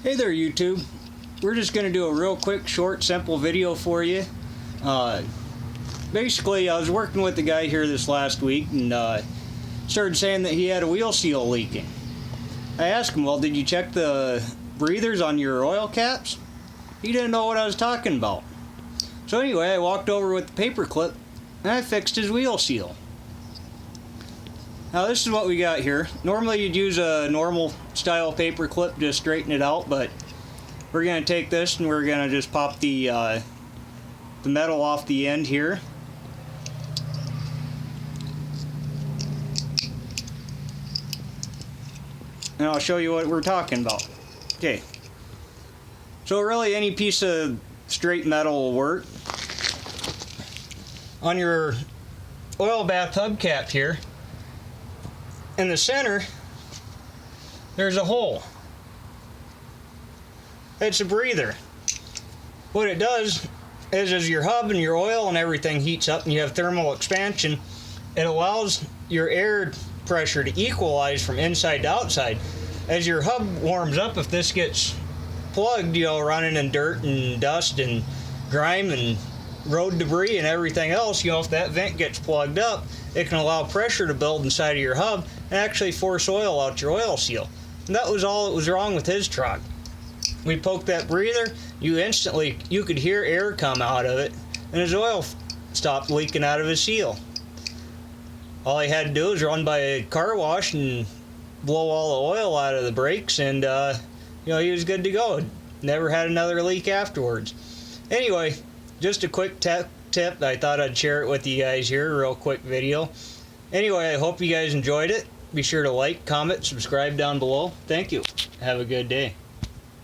Hey there, YouTube. We're just going to do a real quick, short, simple video for you. Basically, I was working with the guy here this last week and started saying that he had a wheel seal leaking. I asked him, well, did you check the breathers on your oil caps? He didn't know what I was talking about. So anyway, I walked over with the paper clip and I fixed his wheel seal. Now this is what we got here. Normally you'd use a normal style paper clip to straighten it out, but we're going to take this and we're going to just pop the metal off the end here. And I'll show you what we're talking about. Okay. So really any piece of straight metal will work. On your oil bath hubcap here, in the center, there's a hole. It's a breather. What it does is as your hub and your oil and everything heats up and you have thermal expansion, it allows your air pressure to equalize from inside to outside. As your hub warms up, if this gets plugged, you know, running in dirt and dust and grime and road debris and everything else, you know, if that vent gets plugged up, it can allow pressure to build inside of your hub and actually force oil out your oil seal. And that was all that was wrong with his truck. We poked that breather, you could hear air come out of it, and his oil stopped leaking out of his seal. All he had to do was run by a car wash and blow all the oil out of the brakes, and you know, he was good to go. Never had another leak afterwards. Anyway, just a quick tip. I thought I'd share it with you guys here, a real quick video. Anyway, I hope you guys enjoyed it. Be sure to like, comment, subscribe down below. Thank you. Have a good day.